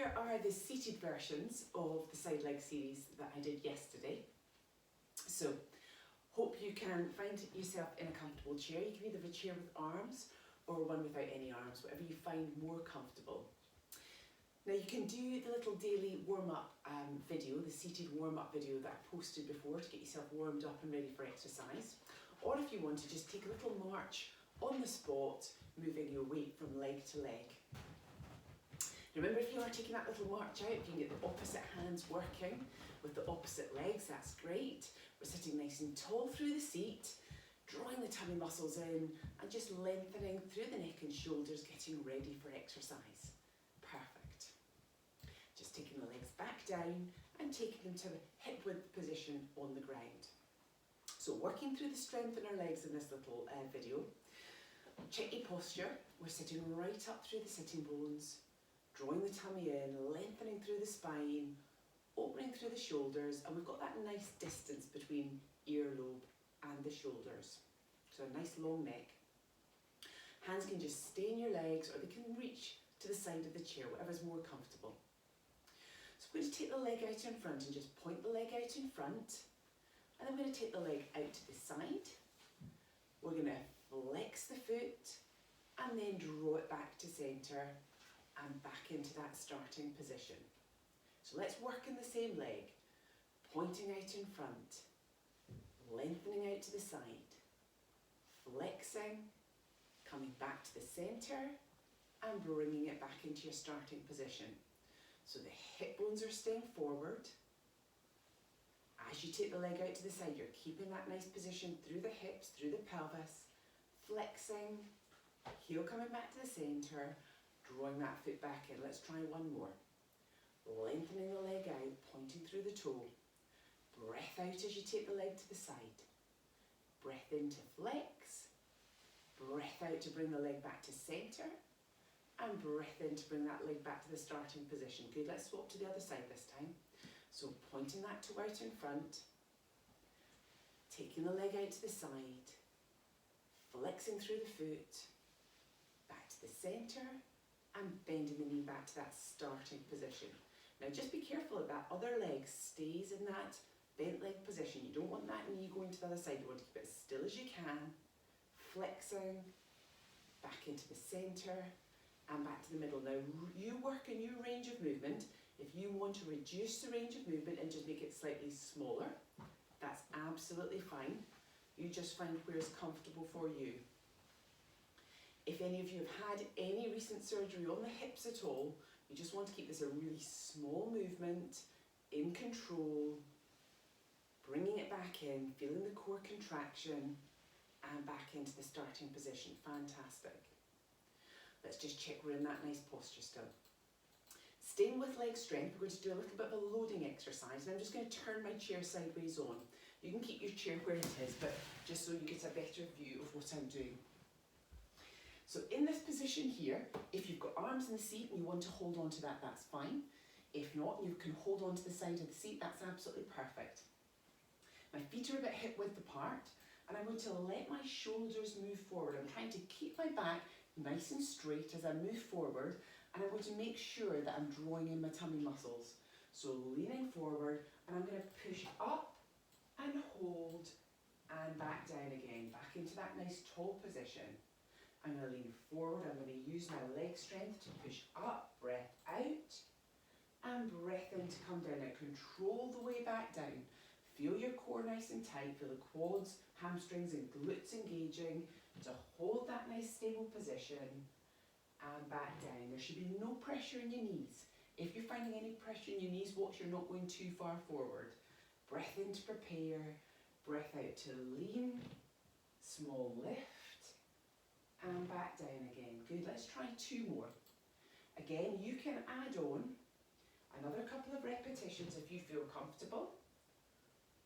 here are the seated versions of the side leg series that I did yesterday. So, hope you can find yourself in a comfortable chair. You can either have a chair with arms or one without any arms, whatever you find more comfortable. Now you can do the little daily warm-up video, the seated warm-up video that I posted before to get yourself warmed up and ready for exercise. Or if you want to just take a little march on the spot, moving your weight from leg to leg. Remember, if you are taking that little march out, you can get the opposite hands working with the opposite legs, that's great. We're sitting nice and tall through the seat, drawing the tummy muscles in and just lengthening through the neck and shoulders, getting ready for exercise. Perfect. Just taking the legs back down and taking them to the hip width position on the ground. So working through the strength in our legs in this little video. Check your posture. We're sitting right up through the sitting bones, drawing the tummy in, lengthening through the spine, opening through the shoulders, and we've got that nice distance between earlobe and the shoulders. So a nice long neck. Hands can just stay in your legs or they can reach to the side of the chair, whatever's more comfortable. So we're going to take the leg out in front and just point the leg out in front. And then we're going to take the leg out to the side. We're going to flex the foot and then draw it back to centre and back into that starting position. So let's work in the same leg, pointing out in front, lengthening out to the side, flexing, coming back to the centre and bringing it back into your starting position. So the hip bones are staying forward. As you take the leg out to the side, you're keeping that nice position through the hips, through the pelvis, flexing, heel coming back to the centre, drawing that foot back in. Let's try one more. Lengthening the leg out, pointing through the toe. Breath out as you take the leg to the side. Breath in to flex. Breath out to bring the leg back to centre. And breath in to bring that leg back to the starting position. Good, let's swap to the other side this time. So pointing that toe out in front. Taking the leg out to the side. Flexing through the foot. Back to the centre. And bending the knee back to that starting position. Now just be careful that that other leg stays in that bent leg position. You don't want that knee going to the other side. You want to keep it as still as you can. Flexing, back into the centre and back to the middle. Now you work in your range of movement. If you want to reduce the range of movement and just make it slightly smaller, that's absolutely fine. You just find where is comfortable for you. If any of you have had any recent surgery on the hips at all, you just want to keep this a really small movement, in control, bringing it back in, feeling the core contraction, and back into the starting position. Fantastic. Let's just check we're in that nice posture still. Staying with leg strength, we're going to do a little bit of a loading exercise, and I'm just going to turn my chair sideways on. You can keep your chair where it is, but just so you get a better view of what I'm doing. So in this position here, if you've got arms in the seat and you want to hold on to that, that's fine. If not, you can hold on to the side of the seat, that's absolutely perfect. My feet are a bit hip width apart, and I'm going to let my shoulders move forward. I'm trying to keep my back nice and straight as I move forward, and I'm going to make sure that I'm drawing in my tummy muscles. So leaning forward, and I'm going to push up and hold, and back down again, back into that nice tall position. I'm going to lean forward, I'm going to use my leg strength to push up, breath out, and breath in to come down. Now control the way back down. Feel your core nice and tight, feel the quads, hamstrings and glutes engaging to hold that nice stable position and back down. There should be no pressure in your knees. If you're finding any pressure in your knees, watch you're not going too far forward. Breath in to prepare, breath out to lean, small lift, and back down again. Good, let's try two more. Again, you can add on another couple of repetitions if you feel comfortable,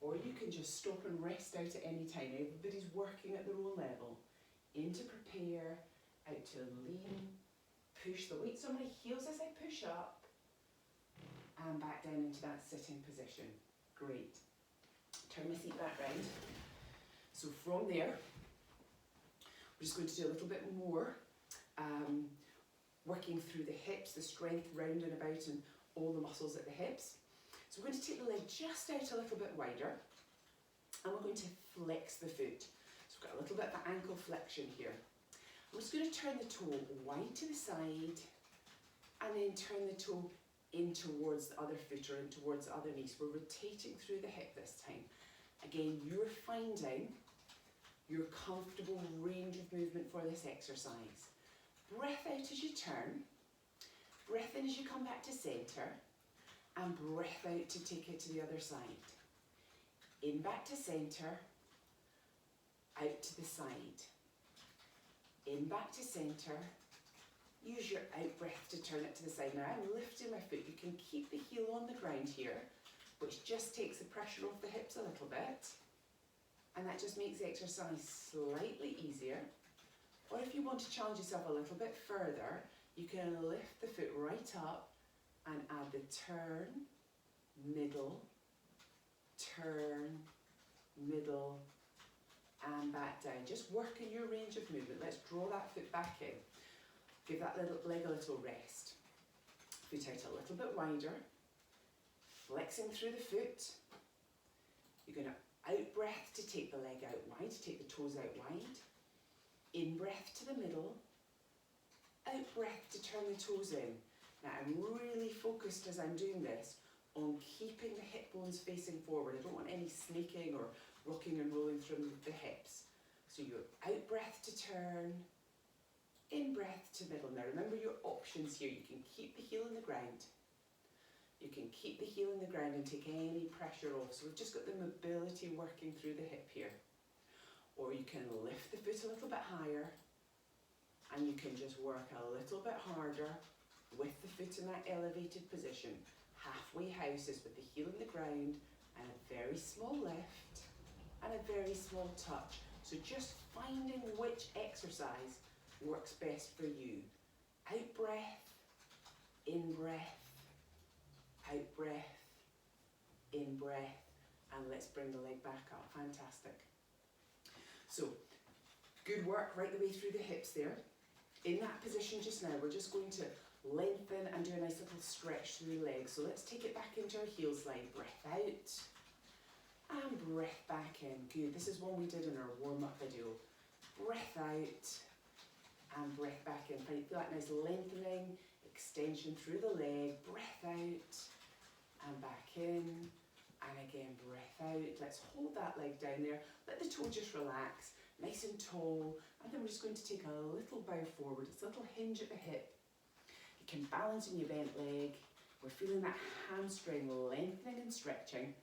or you can just stop and rest out at any time. Everybody's working at their own level. In to prepare, out to lean, push the weights on my heels as I push up, and back down into that sitting position. Great. Turn my seat back round. So from there, we're just going to do a little bit more working through the hips, the strength round and about and all the muscles at the hips. So we're going to take the leg just out a little bit wider, and we're going to flex the foot. So we've got a little bit of ankle flexion here. I'm just going to turn the toe wide to the side, and then turn the toe in towards the other foot or in towards the other knee. So we're rotating through the hip this time. Again, you're finding your comfortable range of movement for this exercise. Breath out as you turn, breath in as you come back to centre, and breath out to take it to the other side. In back to centre, out to the side. In back to centre, use your out breath to turn it to the side. Now I'm lifting my foot, you can keep the heel on the ground here, which just takes the pressure off the hips a little bit, and that just makes the exercise slightly easier. Or if you want to challenge yourself a little bit further, you can lift the foot right up and add the turn, middle, and back down. Just working your range of movement. Let's draw that foot back in. Give that little leg a little rest. Foot out a little bit wider. Flexing through the foot. You're going to out breath to take the leg out wide, to take the toes out wide. In breath to the middle. Out breath to turn the toes in. Now I'm really focused as I'm doing this on keeping the hip bones facing forward. I don't want any snaking or rocking and rolling through the hips. So your out breath to turn, in breath to middle. Now remember your options here. You can keep the heel in the ground. You can keep the heel in the ground and take any pressure off. So we've just got the mobility working through the hip here. Or you can lift the foot a little bit higher, and you can just work a little bit harder with the foot in that elevated position. Halfway houses with the heel in the ground and a very small lift and a very small touch. So just finding which exercise works best for you. Out breath, in breath, out breath, in breath, and let's bring the leg back up. Fantastic. So, good work right the way through the hips there. In that position just now, we're just going to lengthen and do a nice little stretch through the legs. So let's take it back into our heel slide. Breath out and breath back in. Good. This is one we did in our warm-up video. Breath out and breath back in. Feel that nice lengthening, extension through the leg. Breath out and back in. And again, breath out. Let's hold that leg down there. Let the toe just relax, nice and tall. And then we're just going to take a little bow forward. It's a little hinge at the hip. You can balance on your bent leg. We're feeling that hamstring lengthening and stretching.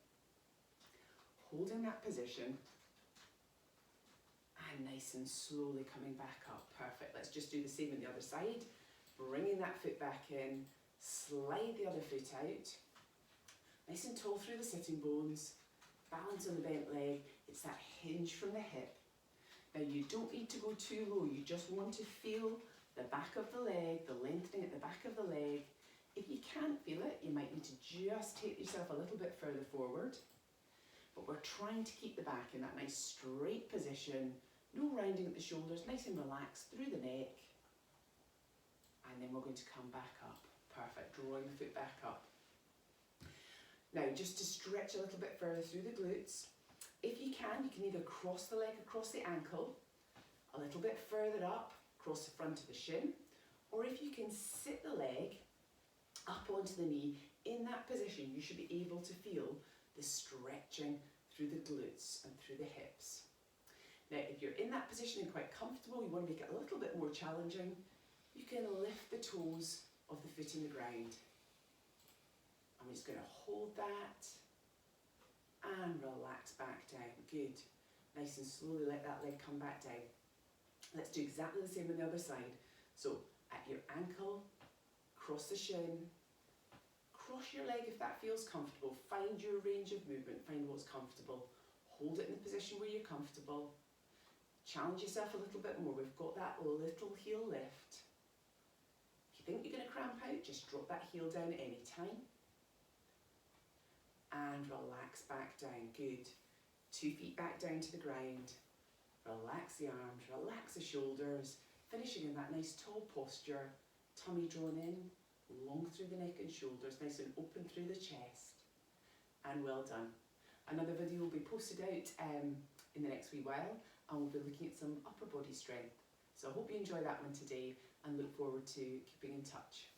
Holding that position. And nice and slowly coming back up. Perfect. Let's just do the same on the other side. Bringing that foot back in. Slide the other foot out. Nice and tall through the sitting bones. Balance on the bent leg. It's that hinge from the hip. Now you don't need to go too low. You just want to feel the back of the leg, the lengthening at the back of the leg. If you can't feel it, you might need to just take yourself a little bit further forward. But we're trying to keep the back in that nice straight position. No rounding at the shoulders, nice and relaxed through the neck. And then we're going to come back up. Perfect, drawing the foot back up. Now, just to stretch a little bit further through the glutes, if you can either cross the leg across the ankle, a little bit further up, across the front of the shin, or if you can sit the leg up onto the knee, in that position you should be able to feel the stretching through the glutes and through the hips. Now, if you're in that position and quite comfortable, you want to make it a little bit more challenging, you can lift the toes of the foot in the ground. I'm just going to hold that and relax back down. Good. Nice and slowly let that leg come back down. Let's do exactly the same on the other side. So at your ankle, cross the shin, cross your leg if that feels comfortable. Find your range of movement, find what's comfortable. Hold it in the position where you're comfortable. Challenge yourself a little bit more. We've got that little heel lift. If you think you're going to cramp out, just drop that heel down at any time. And relax back down. Good. 2 feet back down to the ground. Relax the arms, relax the shoulders, finishing in that nice tall posture, tummy drawn in, long through the neck and shoulders, nice and open through the chest, and well done. Another video will be posted out in the next wee while, and we'll be looking at some upper body strength. So I hope you enjoy that one today and look forward to keeping in touch.